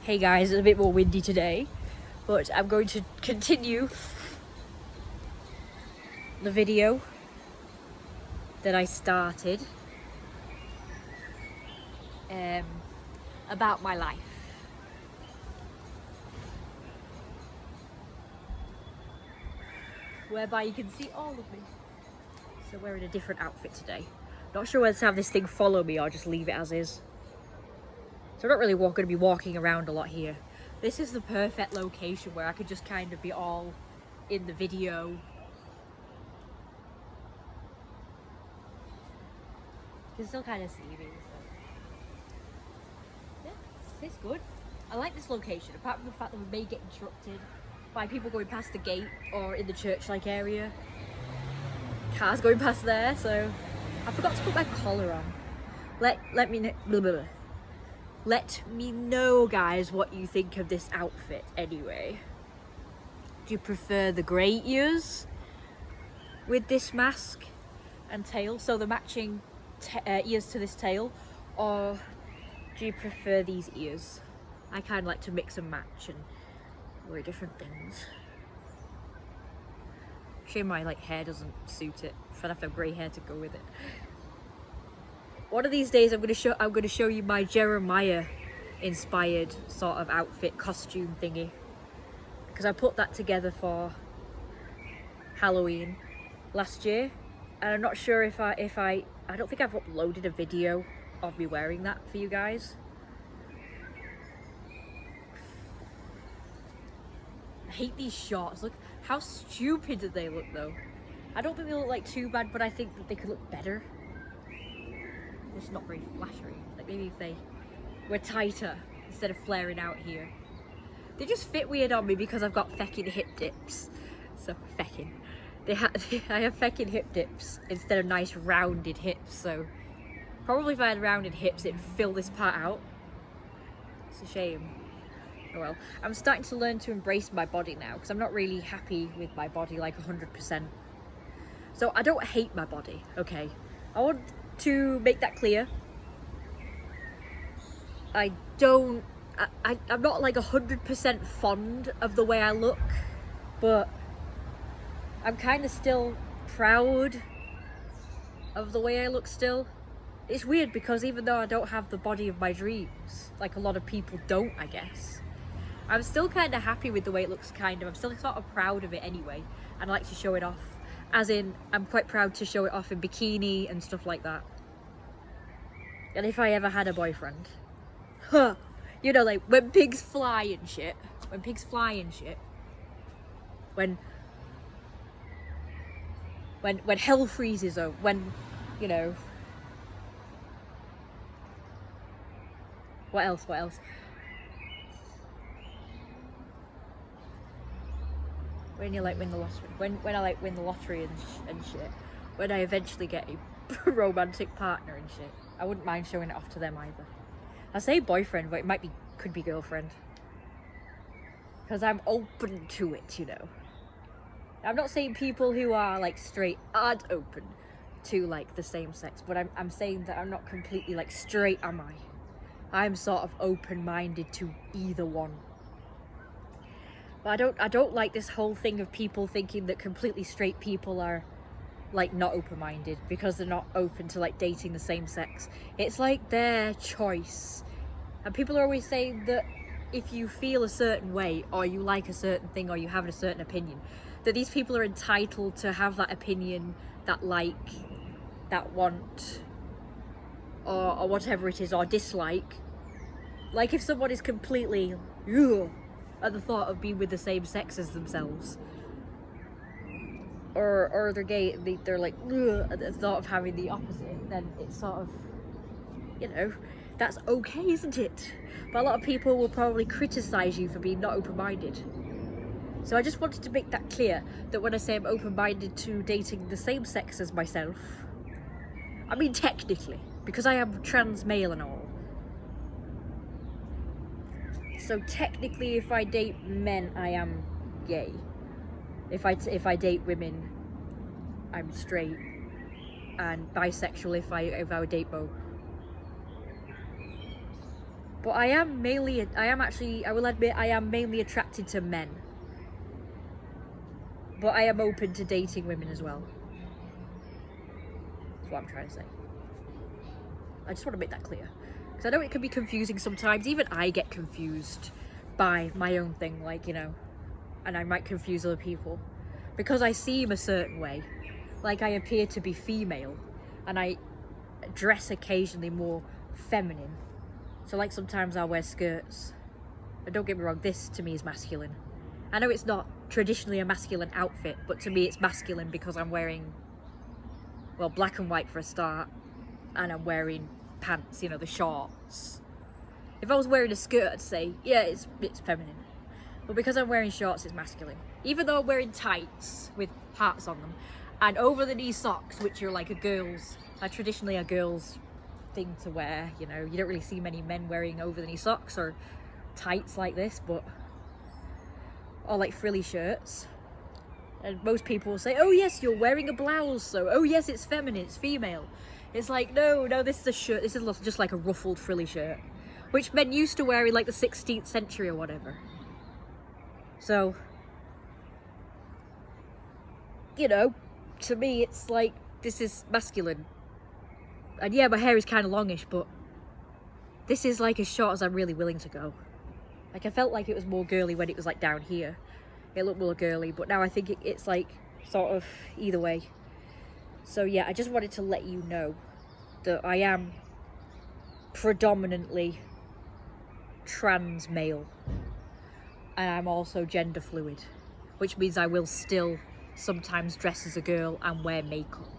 Hey guys, it's a bit more windy today, but I'm going to continue the video that I started about my life. Whereby you can see all of me. So we're in a different outfit today. Not sure whether to have this thing follow me or just leave it as is. So I'm not really going to be walking around a lot here. This is the perfect location where I could just kind of be all in the video. You can still kind of see me. So. Yeah, it's good. I like this location, apart from the fact that we may get interrupted by people going past the gate or in the church-like area. Cars going past there, so I forgot to put my collar on. Let me know. Blah, blah, blah. Let me know, guys, what you think of this outfit anyway. Do you prefer the grey ears with this mask and tail, so the matching ears to this tail, or do you prefer these ears? I kind of like to mix and match and wear different things. Shame my hair doesn't suit it. I'd have to have grey hair to go with it. One of these days I'm going to show you my Jeremiah inspired sort of outfit costume thingy, because I put that together for Halloween last year, and I'm not sure if I don't think I've uploaded a video of me wearing that for you guys. I hate these shorts. Look how stupid do they look though. I don't think they look too bad, but I think that they could look better. It's not very flashy. Maybe if they were tighter instead of flaring out here. They just fit weird on me because I've got feckin' hip dips. So feckin'. I have feckin' hip dips instead of nice rounded hips. So probably if I had rounded hips, it'd fill this part out. It's a shame. Oh well. I'm starting to learn to embrace my body now because I'm not really happy with my body 100%. So I don't hate my body, okay? I want to make that clear. I'm not 100% fond of the way I look, but I'm kind of still proud of the way I look still. It's weird because even though I don't have the body of my dreams, like a lot of people don't, I guess, I'm still kind of happy with the way it looks, kind of. I'm still sort of proud of it anyway, and I like to show it off. As in, I'm quite proud to show it off in bikini and stuff like that. And if I ever had a boyfriend, you know, when pigs fly and shit, when hell freezes over, when, you know, what else? When you win the lottery, when I win the lottery and shit, when I eventually get a romantic partner and shit, I wouldn't mind showing it off to them either. I say boyfriend, but it could be girlfriend, because I'm open to it, you know. I'm not saying people who are straight aren't open to the same sex, but I'm saying that I'm not completely straight, am I? I'm sort of open-minded to either one. But I don't like this whole thing of people thinking that completely straight people are not open-minded because they're not open to dating the same sex. It's their choice. And people are always saying that if you feel a certain way, or you like a certain thing, or you have a certain opinion, that these people are entitled to have that opinion, that want, or whatever it is, or dislike. If someone is completely at the thought of being with the same sex as themselves, or they're gay, they're at the thought of having the opposite, then it's sort of, you know, that's okay, isn't it? But a lot of people will probably criticize you for being not open-minded. So I just wanted to make that clear, that when I say I'm open-minded to dating the same sex as myself, I mean technically, because I am trans male and all. So technically, if I date men, I am gay. If I date women, I'm straight, and bisexual if I would date both. But I will admit, I am mainly attracted to men. But I am open to dating women as well. That's what I'm trying to say. I just want to make that clear. Because I know it can be confusing sometimes. Even I get confused by my own thing, like, you know, and I might confuse other people. Because I seem a certain way. Like, I appear to be female. And I dress occasionally more feminine. So, like, sometimes I'll wear skirts. And don't get me wrong, this to me is masculine. I know it's not traditionally a masculine outfit, but to me it's masculine because I'm wearing, well, black and white for a start, and I'm wearing pants, you know, the shorts. If I was wearing a skirt, I'd say, yeah, it's feminine. But because I'm wearing shorts, it's masculine. Even though I'm wearing tights with hearts on them, and over-the-knee socks, which are like traditionally a girl's thing to wear, you know. You don't really see many men wearing over-the-knee socks or tights like this, or like frilly shirts. And most people will say, oh yes, you're wearing a blouse, so oh yes, it's feminine, it's female. It's like, no, this is a shirt, this is just like a ruffled frilly shirt, which men used to wear in like the 16th century or whatever. So, you know, to me it's like, this is masculine. And yeah, my hair is kind of longish, but this is like as short as I'm really willing to go. Like, I felt like it was more girly when it was like down here. It looked more girly, but now I think it's like sort of either way. So yeah, I just wanted to let you know that I am predominantly trans male. And I'm also gender fluid, which means I will still sometimes dress as a girl and wear makeup.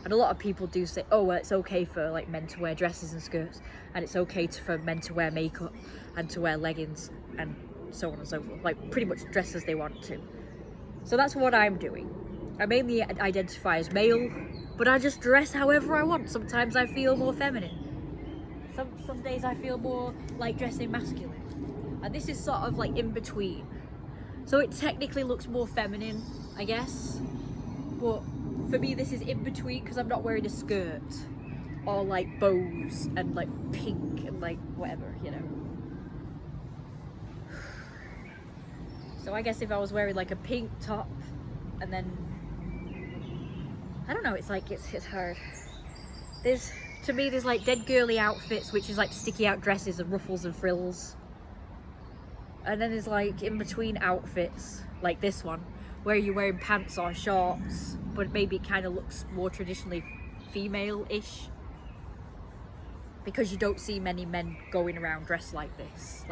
And a lot of people do say, oh, well, it's okay for like men to wear dresses and skirts, and it's okay for men to wear makeup and to wear leggings and so on and so forth, like pretty much dress as they want to. So that's what I'm doing. I mainly identify as male, but I just dress however I want. Sometimes I feel more feminine. Some days I feel more like dressing masculine. And this is sort of like in between. So it technically looks more feminine, I guess. But for me, this is in between because I'm not wearing a skirt or like bows and like pink and like whatever, you know. So I guess if I was wearing like a pink top and then, I don't know, it's like, it's hard. To me, there's like dead girly outfits, which is like sticky out dresses and ruffles and frills. And then there's like in between outfits, like this one, where you're wearing pants or shorts, but maybe it kind of looks more traditionally female-ish. Because you don't see many men going around dressed like this.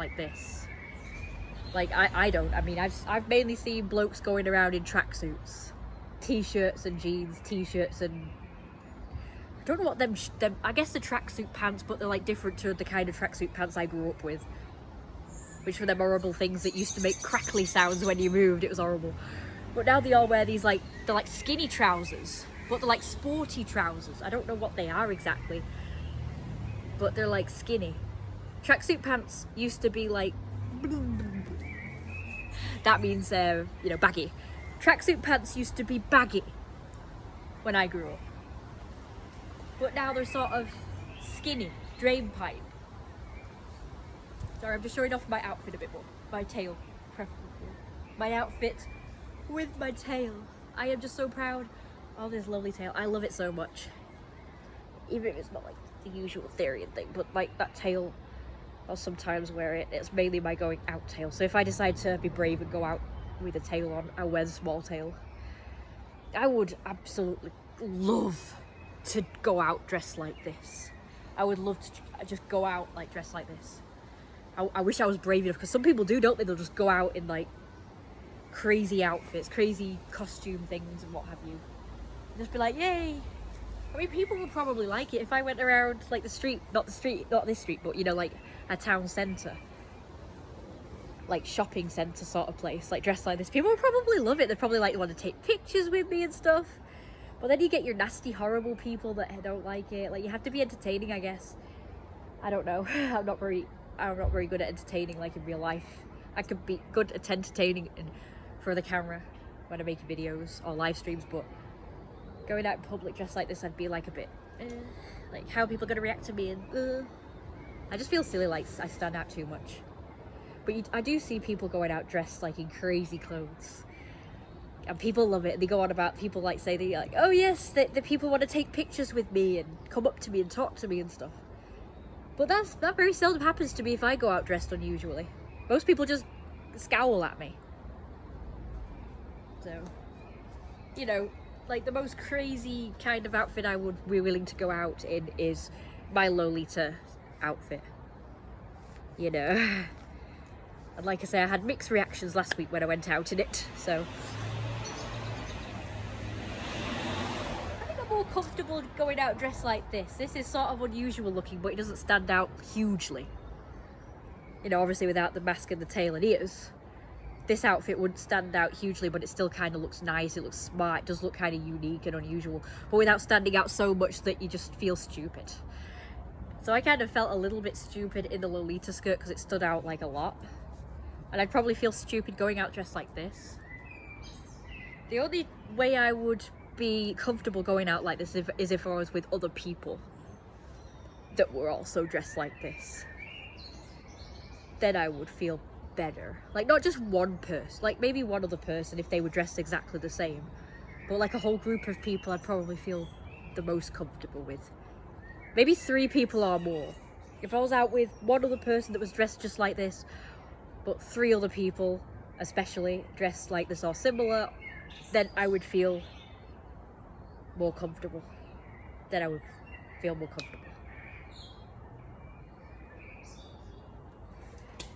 Like, I don't. I mean, I've mainly seen blokes going around in tracksuits. T-shirts and jeans, T-shirts and... I don't know what them I guess the tracksuit pants, but they're like different to the kind of tracksuit pants I grew up with. Which were them horrible things that used to make crackly sounds when you moved. It was horrible. But now they all wear these like, they're like skinny trousers. But they're like sporty trousers. I don't know what they are exactly. But they're like skinny. Tracksuit pants used to be like... That means they're, you know, baggy. Tracksuit pants used to be baggy when I grew up. But now they're sort of skinny, drain pipe. Sorry, I'm just showing off my outfit a bit more. My tail, preferably. My outfit with my tail. I am just so proud of this lovely tail. I love it so much. Even if it's not like the usual therian thing, but like that tail, I'll sometimes wear it. It's mainly my going out tail. So if I decide to be brave and go out with a tail on, I'll wear the small tail. I would absolutely love to go out dressed like this. I would love to just go out like dressed like this. I wish I was brave enough, because some people do, don't they? They'll just go out in like crazy outfits, crazy costume things and what have you. Just be like, yay! I mean, people would probably like it if I went around like not this street, but you know, like a town centre, like shopping centre sort of place, like dressed like this. People would probably love it. They'd probably like want to take pictures with me and stuff. But then you get your nasty, horrible people that don't like it. Like, you have to be entertaining, I guess. I don't know. I'm not very good at entertaining, like in real life. I could be good at entertaining for the camera when I'm making videos or live streams, but going out in public dressed like this, I'd be like a bit, like, how are people going to react to me? And I just feel silly, like I stand out too much. But I do see people going out dressed like in crazy clothes. And people love it. They go on about, people like say, they like, oh yes, the people want to take pictures with me and come up to me and talk to me and stuff. But that very seldom happens to me if I go out dressed unusually. Most people just scowl at me. So, you know, like the most crazy kind of outfit I would be willing to go out in is my Lolita outfit. You know. And like I say, I had mixed reactions last week when I went out in it, so. More comfortable going out dressed like this. This is sort of unusual looking, but it doesn't stand out hugely. You know, obviously without the mask and the tail and ears, this outfit wouldn't stand out hugely, but it still kind of looks nice, it looks smart, it does look kind of unique and unusual, but without standing out so much that you just feel stupid. So I kind of felt a little bit stupid in the Lolita skirt because it stood out like a lot. And I'd probably feel stupid going out dressed like this. The only way I would be comfortable going out like this is if I was with other people that were also dressed like this. Then I would feel better. Like not just one person, like maybe one other person if they were dressed exactly the same, but like a whole group of people I'd probably feel the most comfortable with. Maybe 3 people or more. If I was out with one other person that was dressed just like this, but 3 other people especially dressed like this or similar, then I would feel more comfortable. Then I would feel more comfortable.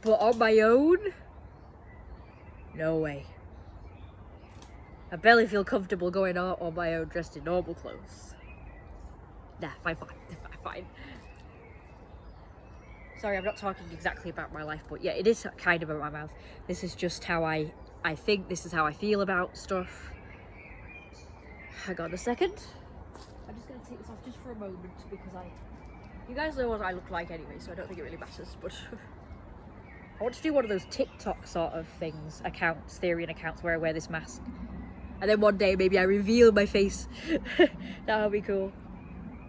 But on my own, no way. I barely feel comfortable going out on my own dressed in normal clothes. Nah, fine. Sorry, I'm not talking exactly about my life, but yeah, it is kind of about my mouth. This is just how I think, this is how I feel about stuff. Hang on a second. I'm just going to take this off just for a moment because you guys know what I look like anyway, so I don't think it really matters, but I want to do one of those TikTok sort of things, accounts, therian accounts where I wear this mask. And then one day maybe I reveal my face. That would be cool.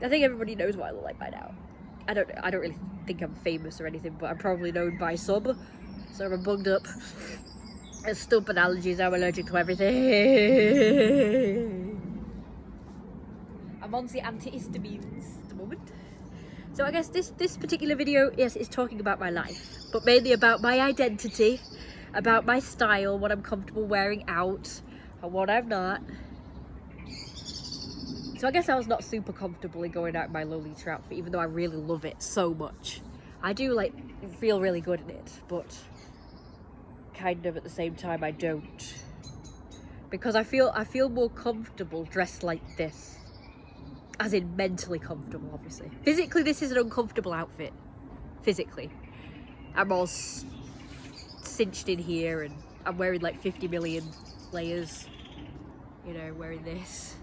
I think everybody knows what I look like by now. I don't really think I'm famous or anything, but I'm probably known by some. So I'm bugged up. There's stupid allergies, I'm allergic to everything. I'm on the antihistamines at the moment. So I guess this particular video, yes, is talking about my life, but mainly about my identity, about my style, what I'm comfortable wearing out, and what I'm not. So I guess I was not super comfortable in going out in my Lolita outfit, even though I really love it so much. I do like feel really good in it, but kind of at the same time I don't. Because I feel more comfortable dressed like this. As in mentally comfortable, obviously. Physically, this is an uncomfortable outfit. Physically. I'm all cinched in here and I'm wearing like 50 million layers. You know, wearing this.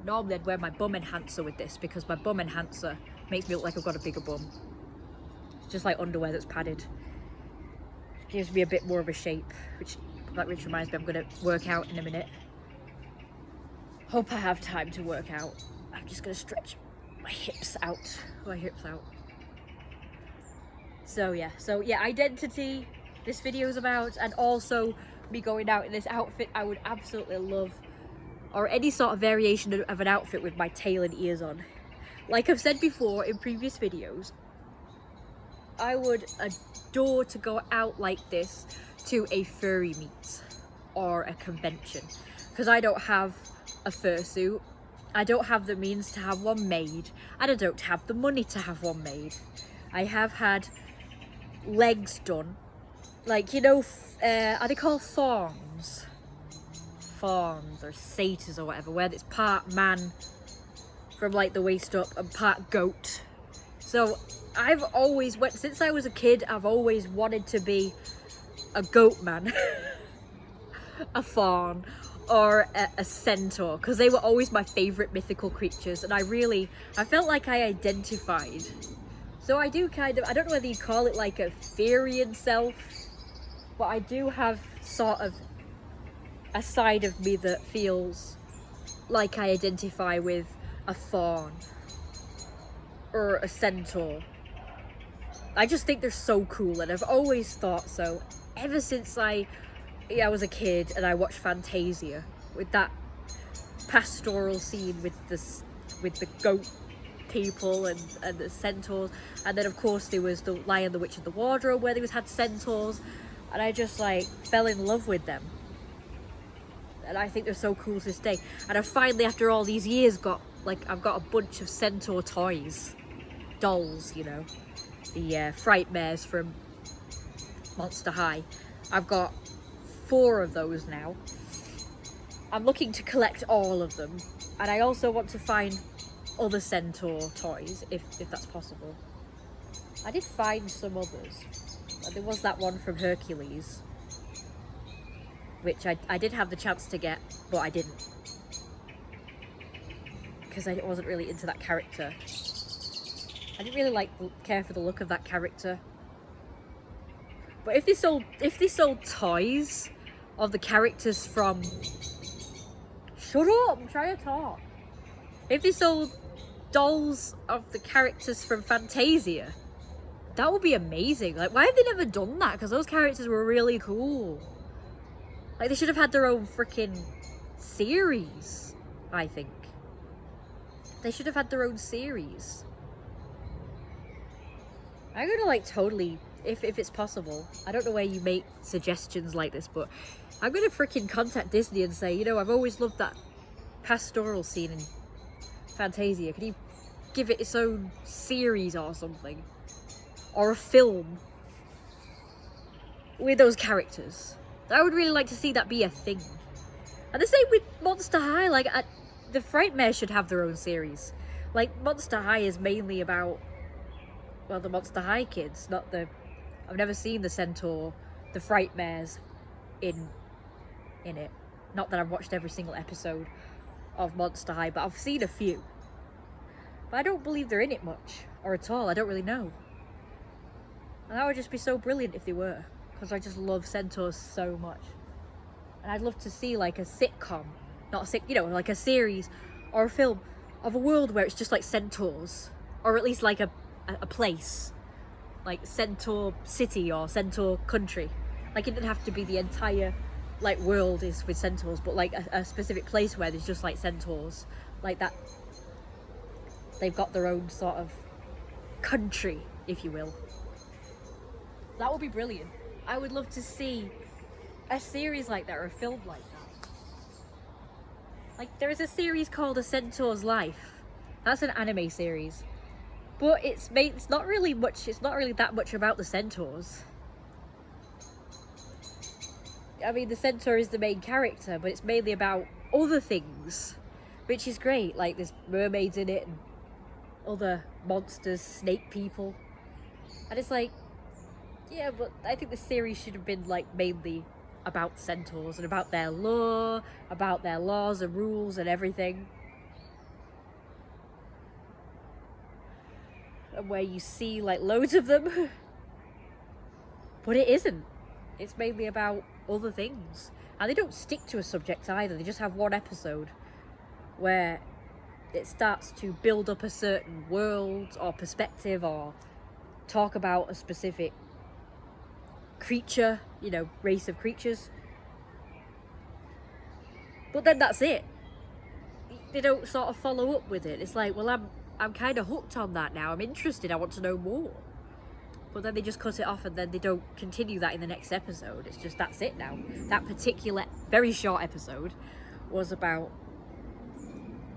Normally I'd wear my bum enhancer with this because my bum enhancer makes me look like I've got a bigger bum. It's just like underwear that's padded. It gives me a bit more of a shape, which reminds me I'm going to work out in a minute. Hope I have time to work out. I'm just going to stretch my hips out. So yeah, identity, this video is about, and also me going out in this outfit I would absolutely love, or any sort of variation of an outfit with my tail and ears on. Like I've said before in previous videos, I would adore to go out like this to a furry meet or a convention, because I don't have a fursuit. I don't have the means to have one made, and I don't have the money to have one made. I have had legs done, like, you know, are they called fawns? Fawns or satyrs or whatever, where it's part man from like the waist up and part goat. So I've always since I was a kid, I've always wanted to be a goat man, a fawn, or a centaur, because they were always my favourite mythical creatures, and I felt like I identified. So I do kind of, I don't know whether you call it like a therian self, but I do have sort of a side of me that feels like I identify with a fawn or a centaur I just think they're so cool, and I've always thought so ever since I was a kid and I watched Fantasia with that pastoral scene with the goat people and the centaurs, and then of course there was the Lion, the Witch and the Wardrobe where they had centaurs, and I just like fell in love with them, and I think they're so cool to this day. And I finally, after all these years, I've got a bunch of centaur toys, dolls, you know, the Frightmares from Monster High. I've got 4 of those now. I'm looking to collect all of them, and I also want to find other centaur toys if that's possible. I did find some others. There was that one from Hercules, which I did have the chance to get, but I didn't, because I wasn't really into that character. I didn't really care for the look of that character. But if they sold toys of the characters from... Shut up! I'm trying to talk. If they sold dolls of the characters from Fantasia, that would be amazing. Like, why have they never done that? Because those characters were really cool. Like, they should have had their own freaking series, I think. They should have had their own series. I'm gonna like totally, if it's possible, I don't know where you make suggestions like this, but I'm gonna freaking contact Disney and say, you know, I've always loved that pastoral scene in Fantasia. Can you give it its own series or something? Or a film with those characters? I would really like to see that be a thing. And the same with Monster High. Like, the Frightmares should have their own series. Like, Monster High is mainly about, well, the Monster High kids, not the... I've never seen the Centaur, the Frightmares in it. Not that I've watched every single episode of Monster High, but I've seen a few. But I don't believe they're in it much, or at all. I don't really know. And that would just be so brilliant if they were, because I just love centaurs so much. And I'd love to see like a sitcom, not a you know, like a series or a film of a world where it's just like centaurs, or at least like a place, like Centaur City or Centaur Country. Like, it didn't have to be the entire like world is with centaurs, but like a specific place where there's just like centaurs, like that. They've got their own sort of country, if you will. That would be brilliant. I would love to see a series like that, or a film like that. Like, there is a series called A Centaur's Life. That's an anime series. But it's not really that much about the centaurs. I mean, the centaur is the main character, but it's mainly about other things, which is great. Like, there's mermaids in it and other monsters, snake people. And it's like, yeah, but I think the series should have been like mainly about centaurs and about their lore, about their laws and rules and everything. And where you see like loads of them. But it isn't. It's mainly about other things. And they don't stick to a subject either. They just have one episode where it starts to build up a certain world or perspective, or talk about a specific creature, you know, race of creatures. But then that's it. They don't sort of follow up with it. It's like, well, I'm kind of hooked on that now. I'm interested. I want to know more. But then they just cut it off, and then they don't continue that in the next episode. It's just, that's it now. That particular very short episode was about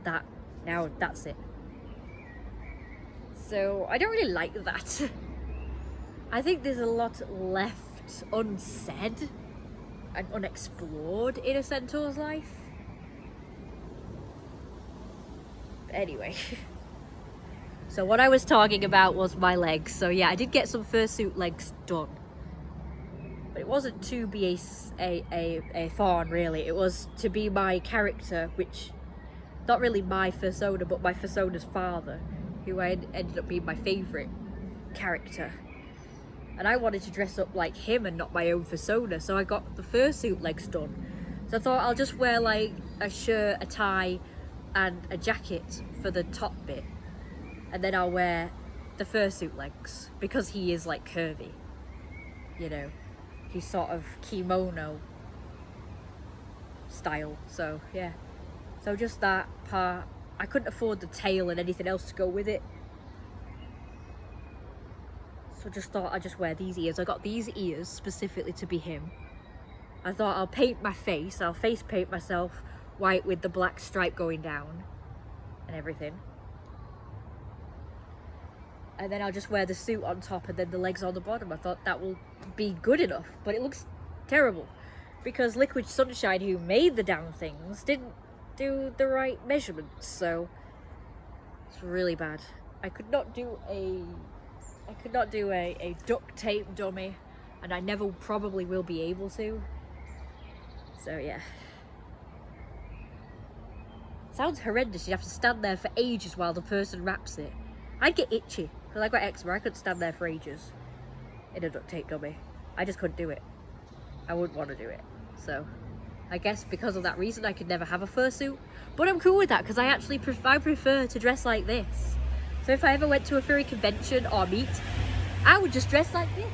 that. Now that's it. So I don't really like that. I think there's a lot left unsaid and unexplored in a centaur's life. Anyway. So what I was talking about was my legs. So yeah, I did get some fursuit legs done. But it wasn't to be a fawn, really. It was to be my character, which, not really my persona, but my persona's father, who ended up being my favourite character. And I wanted to dress up like him and not my own persona, so I got the fursuit legs done. So I thought I'll just wear like a shirt, a tie, and a jacket for the top bit. And then I'll wear the fursuit legs, because he is like curvy, you know, he's sort of kimono style. So yeah, so just that part. I couldn't afford the tail and anything else to go with it, so just thought I'd just wear these ears. I got these ears specifically to be him. I thought I'll paint my face, I'll face paint myself white with the black stripe going down and everything, and then I'll just wear the suit on top and then the legs on the bottom. I thought that will be good enough, but it looks terrible because Liquid Sunshine, who made the damn things, didn't do the right measurements, so it's really bad. I could not do a duct tape dummy, and I never probably will be able to. So yeah. Sounds horrendous. You have to stand there for ages while the person wraps it. I'd get itchy because I got eczema. I couldn't stand there for ages in a duct tape dummy. I just couldn't do it. I wouldn't want to do it. So I guess because of that reason I could never have a fursuit. But I'm cool with that because I prefer to dress like this. So if I ever went to a furry convention or meet, I would just dress like this.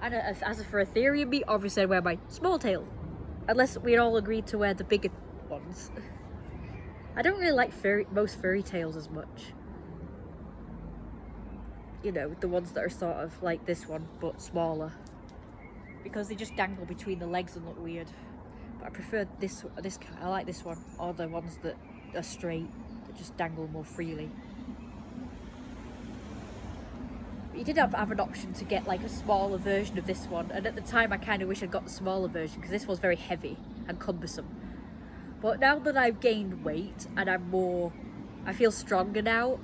And as for a therian meet, obviously I'd wear my small tail. Unless we'd all agreed to wear the bigger ones. I don't really like most furry tails as much. You know, the ones that are sort of like this one, but smaller. Because they just dangle between the legs and look weird. But I prefer this kind. I like this one. Or the ones that are straight, that just dangle more freely. But you did have an option to get like a smaller version of this one. And at the time I kind of wish I'd got the smaller version because this was very heavy and cumbersome. But now that I've gained weight and I feel stronger now,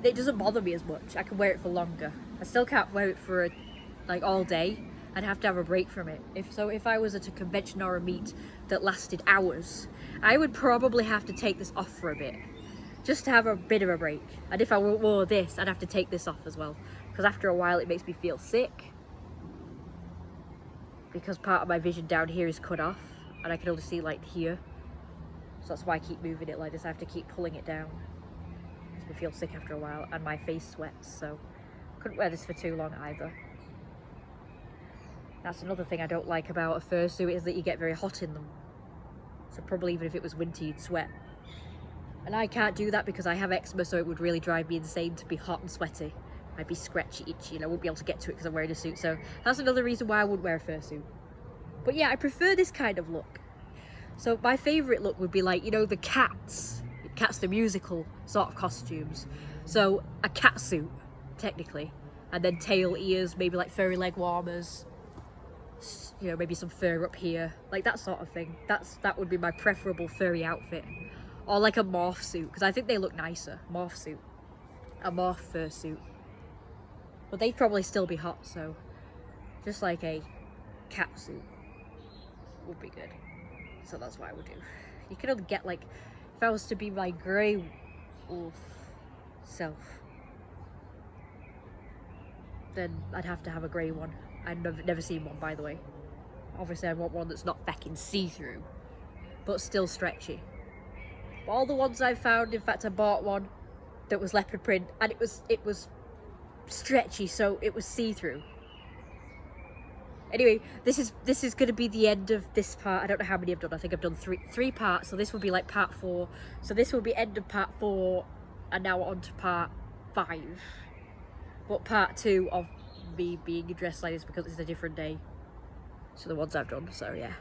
it doesn't bother me as much. I can wear it for longer. I still can't wear it for like all day. I'd have to have a break from it. If I was at a convention or a meet that lasted hours, I would probably have to take this off for a bit, just to have a bit of a break. And if I wore this, I'd have to take this off as well, because after a while it makes me feel sick, because part of my vision down here is cut off and I can only see like here. So that's why I keep moving it like this. I have to keep pulling it down. It makes me feel sick after a while, and my face sweats, so I couldn't wear this for too long either. That's another thing I don't like about a fursuit, is that you get very hot in them. So probably even if it was winter, you'd sweat. And I can't do that because I have eczema, so it would really drive me insane to be hot and sweaty. I'd be scratchy, itchy, and I wouldn't be able to get to it because I'm wearing a suit. So that's another reason why I wouldn't wear a fursuit. But yeah, I prefer this kind of look. So my favourite look would be like, you know, the Cats the musical sort of costumes. So a cat suit, technically. And then tail, ears, maybe like furry leg warmers. You know, maybe some fur up here, like that sort of thing. That would be my preferable furry outfit. Or like a morph suit, because I think they look nicer. Morph suit. A morph fursuit. But they'd probably still be hot, so just like a cat suit would be good. So that's what I would do. You could only get like, if I was to be my grey wolf self, then I'd have to have a grey one. I've never seen one, by the way. Obviously I want one that's not feckin' see-through, but still stretchy. But all the ones I've found, in fact I bought one that was leopard print, and it was stretchy, so it was see-through. Anyway, this is going to be the end of this part. I don't know how many I've done. I think I've done three parts, so this will be like part 4. So this will be end of part 4, and now on to part 5. But part 2 of me being dressed like this because it's a different day to the ones I've done, so yeah.